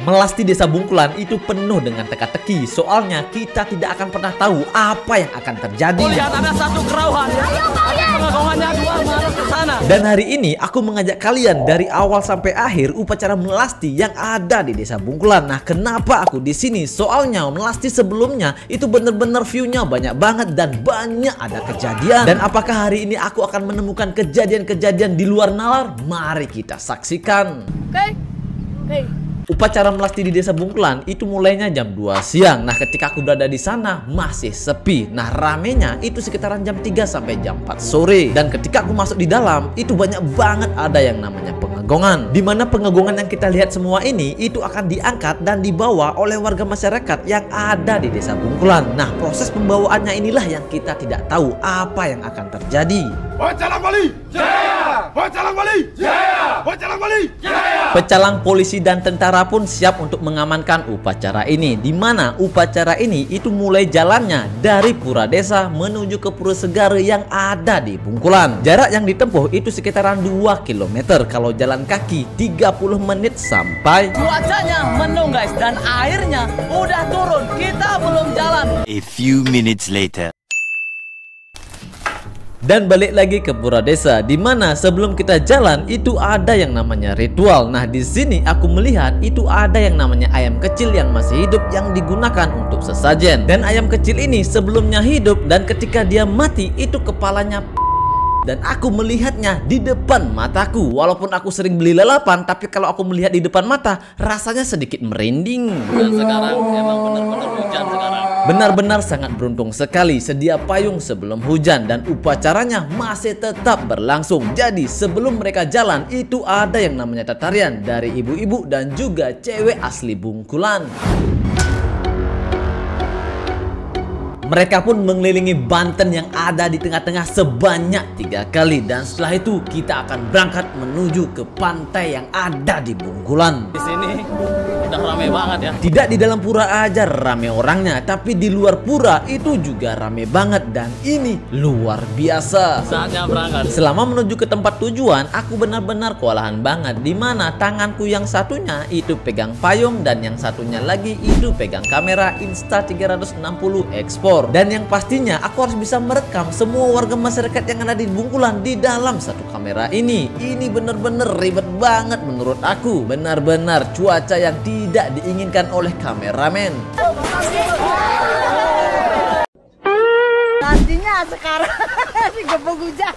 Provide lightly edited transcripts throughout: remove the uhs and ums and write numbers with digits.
Melasti Desa Bungkulan itu penuh dengan teka-teki. Soalnya kita tidak akan pernah tahu apa yang akan terjadi. Lihat ada satu kerauhan. Pengagongannya dua marah ke sana. Dan hari ini aku mengajak kalian dari awal sampai akhir upacara melasti yang ada di Desa Bungkulan. Nah, kenapa aku di sini? Soalnya melasti sebelumnya itu bener-bener view-nya banyak banget dan banyak ada kejadian. Dan apakah hari ini aku akan menemukan kejadian-kejadian di luar nalar? Mari kita saksikan. Oke. Upacara melasti di Desa Bungkulan itu mulainya jam 2 siang. Nah, ketika aku berada di sana masih sepi. Nah, ramenya itu sekitaran jam 3 sampai jam 4 sore. Dan ketika aku masuk di dalam, itu banyak banget ada yang namanya pengagongan. Dimana pengagongan yang kita lihat semua ini itu akan diangkat dan dibawa oleh warga masyarakat yang ada di Desa Bungkulan. Nah, proses pembawaannya inilah yang kita tidak tahu apa yang akan terjadi. Pecalang Bali, jaya! Pecalang Bali, jaya! Pecalang Bali, jaya! Pecalang, polisi, dan tentara pun siap untuk mengamankan upacara ini. Di mana upacara ini itu mulai jalannya dari Pura Desa menuju ke Pura Segara yang ada di Bungkulan. Jarak yang ditempuh itu sekitaran 2 km. Kalau jalan kaki 30 menit sampai. Cuacanya mendung guys, dan airnya udah turun. Kita belum jalan. A few minutes later. Dan balik lagi ke Pura Desa, di mana sebelum kita jalan itu ada yang namanya ritual. Nah, di sini aku melihat itu ada yang namanya ayam kecil yang masih hidup yang digunakan untuk sesajen. Dan ayam kecil ini sebelumnya hidup dan ketika dia mati itu kepalanya dan aku melihatnya di depan mataku. Walaupun aku sering beli lalapan, tapi kalau aku melihat di depan mata rasanya sedikit merinding. Dan sekarang emang bener-bener hujan sekarang. Benar-benar sangat beruntung sekali sedia payung sebelum hujan dan upacaranya masih tetap berlangsung. Jadi sebelum mereka jalan itu ada yang namanya tarian dari ibu-ibu dan juga cewek asli Bungkulan. Mereka pun mengelilingi Banten yang ada di tengah-tengah sebanyak 3 kali. Dan setelah itu kita akan berangkat menuju ke pantai yang ada di Bungkulan. Di sini udah rame banget ya. Tidak di dalam pura aja rame orangnya, tapi di luar pura itu juga rame banget. Dan ini luar biasa. Saatnya berangkat. Selama menuju ke tempat tujuan, aku benar-benar kewalahan banget. Dimana tanganku yang satunya itu pegang payung dan yang satunya lagi itu pegang kamera Insta360 Export. Dan yang pastinya aku harus bisa merekam semua warga masyarakat yang ada di Bungkulan di dalam satu kamera ini. Ini bener-bener ribet banget menurut aku. Benar-benar cuaca yang tidak diinginkan oleh kameramen. Nantinya sekarang digembok hujan.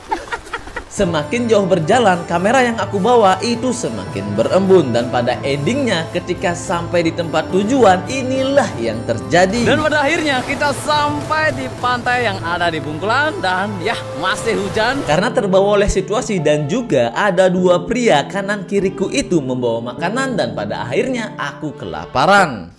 Semakin jauh berjalan, kamera yang aku bawa itu semakin berembun. Dan pada endingnya ketika sampai di tempat tujuan, inilah yang terjadi. Dan pada akhirnya kita sampai di pantai yang ada di Bungkulan. Dan ya masih hujan. Karena terbawa oleh situasi dan juga ada 2 pria kanan kiriku itu membawa makanan. Dan pada akhirnya aku kelaparan.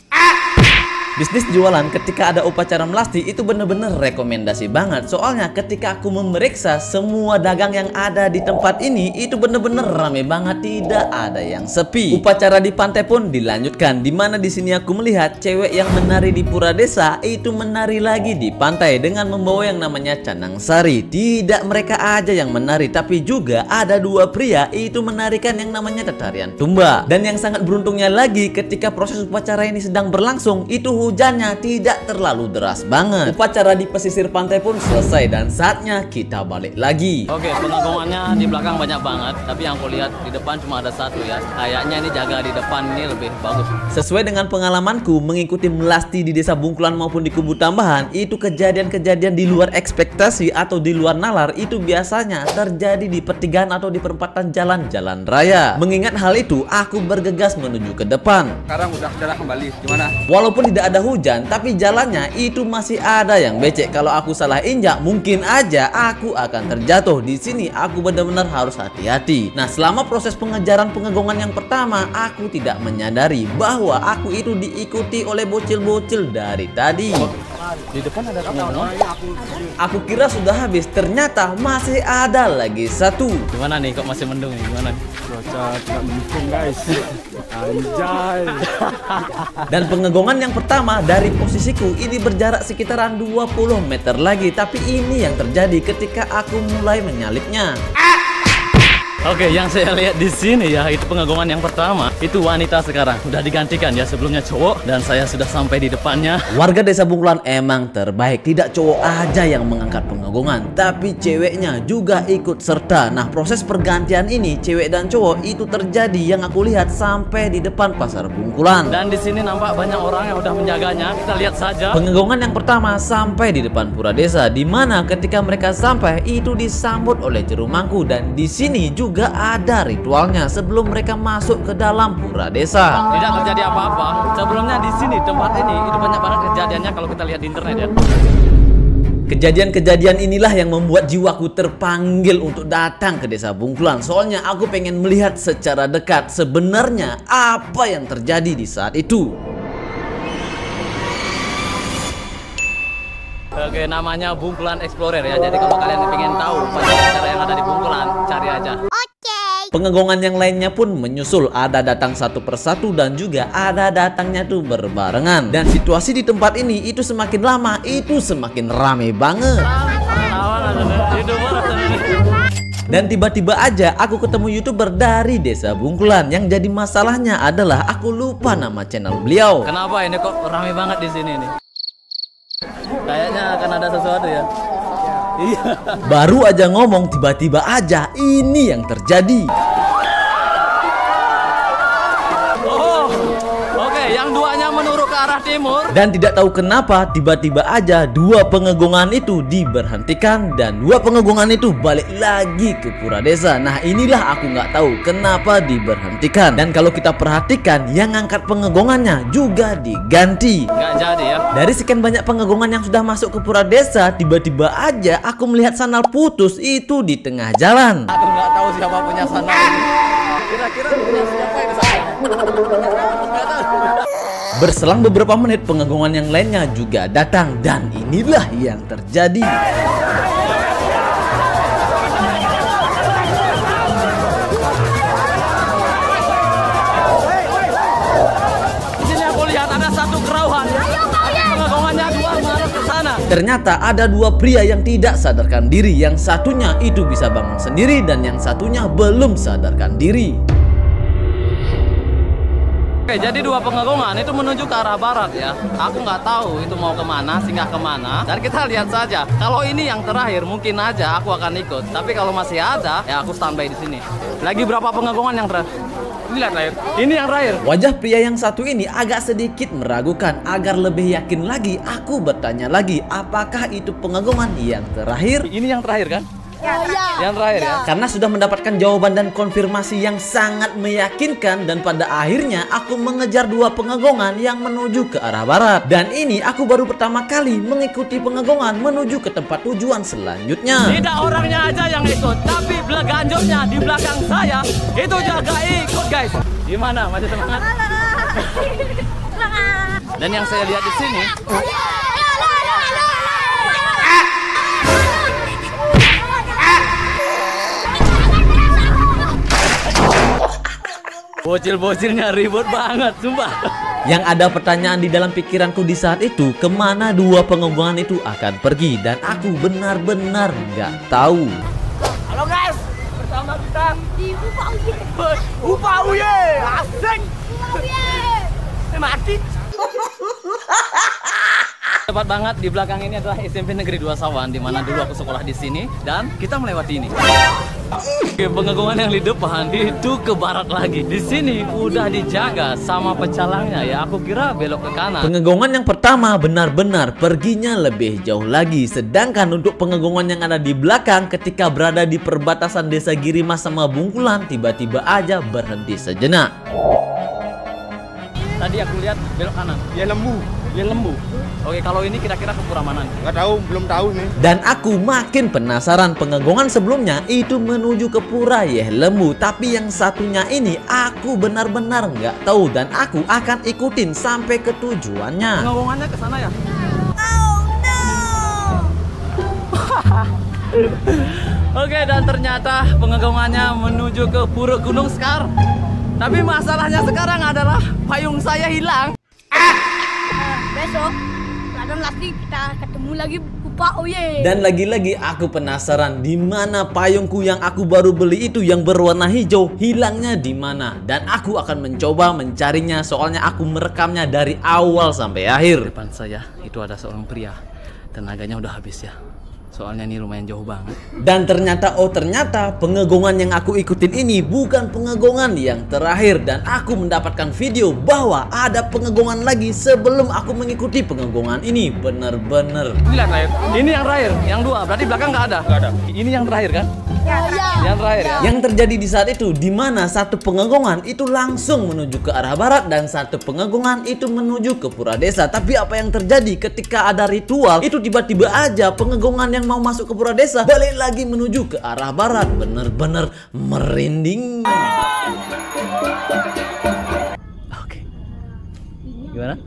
Bisnis jualan ketika ada upacara melasti itu bener-bener rekomendasi banget. Soalnya ketika aku memeriksa semua dagang yang ada di tempat ini itu bener-bener rame banget, tidak ada yang sepi. Upacara di pantai pun dilanjutkan, dimana di sini aku melihat cewek yang menari di Pura Desa itu menari lagi di pantai dengan membawa yang namanya canang sari. Tidak mereka aja yang menari, tapi juga ada 2 pria itu menarikan yang namanya tarian tumba. Dan yang sangat beruntungnya lagi ketika proses upacara ini sedang berlangsung itu hujannya tidak terlalu deras banget. Upacara di pesisir pantai pun selesai dan saatnya kita balik lagi. Oke, pengagongannya di belakang banyak banget. Tapi yang aku lihat di depan cuma ada 1 ya. Kayaknya ini jaga di depan ini lebih bagus. Sesuai dengan pengalamanku mengikuti melasti di Desa Bungkulan maupun di Kubu Tambahan, itu kejadian-kejadian di luar ekspektasi atau di luar nalar itu biasanya terjadi di pertigaan atau di perempatan jalan-jalan raya. Mengingat hal itu, aku bergegas menuju ke depan. Sekarang udah jalan kembali, gimana? Walaupun tidak ada hujan, tapi jalannya itu masih ada yang becek. Kalau aku salah injak, mungkin aja aku akan terjatuh. Di sini aku benar-benar harus hati-hati. Nah, selama proses pengejaran pengagongan yang pertama, aku tidak menyadari bahwa aku itu diikuti oleh bocil-bocil dari tadi. Di depan ada pengagongan. Aku kira sudah habis, ternyata masih ada lagi 1. Gimana nih kok masih mendung nih? Gimana nih? Cuaca tidak mendukung guys. Anjay. Dan pengagongan yang pertama dari posisiku ini berjarak sekitaran 20 meter lagi. Tapi ini yang terjadi ketika aku mulai menyalipnya. Oke, yang saya lihat di sini ya, itu pengagungan yang pertama. Itu wanita sekarang. Udah digantikan ya, sebelumnya cowok. Dan saya sudah sampai di depannya. Warga Desa Bungkulan emang terbaik. Tidak cowok aja yang mengangkat pengagungan, tapi ceweknya juga ikut serta. Nah, proses pergantian ini cewek dan cowok itu terjadi yang aku lihat sampai di depan pasar Bungkulan. Dan di sini nampak banyak orang yang udah menjaganya. Kita lihat saja. Pengagungan yang pertama sampai di depan pura desa, di mana ketika mereka sampai itu disambut oleh jeru mangku, dan di sini juga ada ritualnya sebelum mereka masuk ke dalam pura desa. Tidak terjadi apa-apa. Sebelumnya di sini tempat ini itu banyak banget kejadiannya kalau kita lihat di internet ya. Kejadian-kejadian inilah yang membuat jiwaku terpanggil untuk datang ke Desa Bungkulan. Soalnya aku pengen melihat secara dekat sebenarnya apa yang terjadi di saat itu. Oke, namanya Bungkulan Explorer ya. Jadi kalau kalian pengen tahu cara yang ada di Bungkulan, cari aja. Pengagungan yang lainnya pun menyusul, ada datang satu persatu dan juga ada datangnya tuh berbarengan. Dan situasi di tempat ini itu semakin lama itu semakin rame banget. Dan tiba-tiba aja aku ketemu YouTuber dari Desa Bungkulan. Yang jadi masalahnya adalah aku lupa nama channel beliau. Kenapa ini kok rame banget di sini nih? Kayaknya akan ada sesuatu ya. Iya. Baru aja ngomong tiba-tiba aja ini yang terjadi. Oh, oke, yang duanya menurut ke arah timur. Dan tidak tahu kenapa tiba-tiba aja dua pengagungan itu diberhentikan dan dua pengagungan itu balik lagi ke pura desa. Nah, inilah aku nggak tahu kenapa diberhentikan. Dan kalau kita perhatikan yang ngangkat pengagungannya juga diganti. Nggak jadi ya. Dari sekian banyak pengagungan yang sudah masuk ke pura desa, tiba-tiba aja aku melihat sandal putus itu di tengah jalan. Aku nggak tahu siapa punya sandal ini. Kira-kira punya siapa ini sandal? Nggak tahu. Berselang beberapa menit pengagungan yang lainnya juga datang dan inilah yang terjadi. Di sini aku lihat ada satu kerauhan. Pengagungannya dua mengarah ke sana. Ternyata ada dua pria yang tidak sadarkan diri. Yang satunya itu bisa bangun sendiri dan yang satunya belum sadarkan diri. Oke, jadi dua pengagungan itu menuju ke arah barat ya. Aku nggak tahu itu mau kemana, singgah kemana. Dan kita lihat saja. Kalau ini yang terakhir, mungkin aja aku akan ikut. Tapi kalau masih ada, ya aku standby di sini. Lagi berapa pengagungan yang terakhir? Ini yang terakhir. Ini yang terakhir. Wajah pria yang satu ini agak sedikit meragukan. Agar lebih yakin lagi, aku bertanya lagi, apakah itu pengagungan yang terakhir? Ini yang terakhir kan? Yang terakhir ya. Karena sudah mendapatkan jawaban dan konfirmasi yang sangat meyakinkan, dan pada akhirnya aku mengejar dua pengagungan yang menuju ke arah barat. Dan ini aku baru pertama kali mengikuti pengagungan menuju ke tempat tujuan selanjutnya. Tidak orangnya aja yang ikut, tapi belaganjotnya di belakang saya itu juga ikut guys. Gimana? Masih semangat? Dan yang saya lihat di sini, bocil-bocilnya ribut banget, sumpah. Yang ada pertanyaan di dalam pikiranku di saat itu, kemana dua pengagungan itu akan pergi, dan aku benar-benar nggak tahu. Halo guys, bersama kita di Upa Uye, asik. Mati. Tepat banget, di belakang ini adalah SMP Negeri 2 Sawan, di mana dulu aku sekolah di sini dan kita melewati ini. Oke, pengagungan yang di depan itu ke barat lagi. Di sini udah dijaga sama pecalangnya ya. Aku kira belok ke kanan. Pengagungan yang pertama benar-benar perginya lebih jauh lagi. Sedangkan untuk pengagungan yang ada di belakang, ketika berada di perbatasan Desa Girimas sama Bungkulan, tiba-tiba aja berhenti sejenak. Tadi aku lihat belok kanan. Ya lembu. Dia lembu. Oke, kalau ini kira-kira ke pura mana? Nggak tahu, belum tahu nih. Dan aku makin penasaran. Pengagungan sebelumnya itu menuju ke pura Yeh Lembu, tapi yang satunya ini aku benar-benar nggak tahu, dan aku akan ikutin sampai ke tujuannya. Pengagungannya ke sana ya? Oke, dan ternyata pengagungannya menuju ke Pura Gunung Sekar. Tapi masalahnya sekarang adalah payung saya hilang. Besok, ladang lagi kita ketemu lagi Pak Uye. Dan lagi-lagi aku penasaran di mana payungku yang aku baru beli itu yang berwarna hijau hilangnya di mana. Dan aku akan mencoba mencarinya soalnya aku merekamnya dari awal sampai akhir. Depan saya itu ada seorang pria. Tenaganya udah habis ya. Soalnya ini lumayan jauh banget. Dan ternyata pengegongan yang aku ikutin ini bukan pengegongan yang terakhir. Dan aku mendapatkan video bahwa ada pengegongan lagi sebelum aku mengikuti pengegongan ini. Bener-bener. Ini lihat terakhir. Ini yang terakhir, yang dua. Berarti belakang nggak ada. Nggak ada. Ini yang terakhir kan? Yang terakhir ya. Yang terjadi di saat itu di mana satu pengegongan itu langsung menuju ke arah barat dan satu pengegongan itu menuju ke pura desa. Tapi apa yang terjadi ketika ada ritual itu tiba-tiba aja pengegongan yang mau masuk ke pura desa balik lagi menuju ke arah barat. Bener-bener merinding. Oke. Gimana?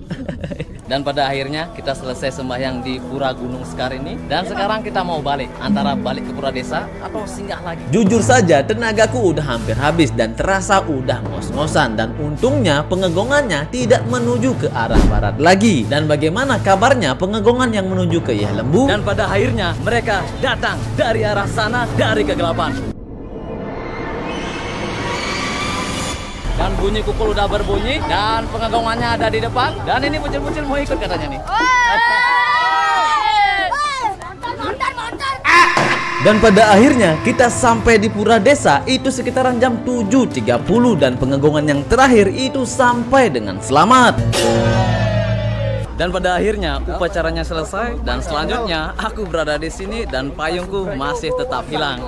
Dan pada akhirnya kita selesai sembahyang di Pura Gunung Sekar ini. Dan sekarang kita mau balik. Antara balik ke pura desa atau singgah lagi. Jujur saja tenagaku udah hampir habis dan terasa udah ngos-ngosan. Dan untungnya pengegongannya tidak menuju ke arah barat lagi. Dan bagaimana kabarnya pengegongan yang menuju ke Yeh Lembu? Dan pada akhirnya mereka datang dari arah sana dari kegelapan. Dan bunyi kukul udah berbunyi dan pengegongannya ada di depan. Dan ini bocil-bocil mau ikut katanya nih. Dan pada akhirnya kita sampai di pura desa itu sekitaran jam 7.30 dan pengegongan yang terakhir itu sampai dengan selamat. Dan pada akhirnya upacaranya selesai dan selanjutnya aku berada di sini dan payungku masih tetap hilang.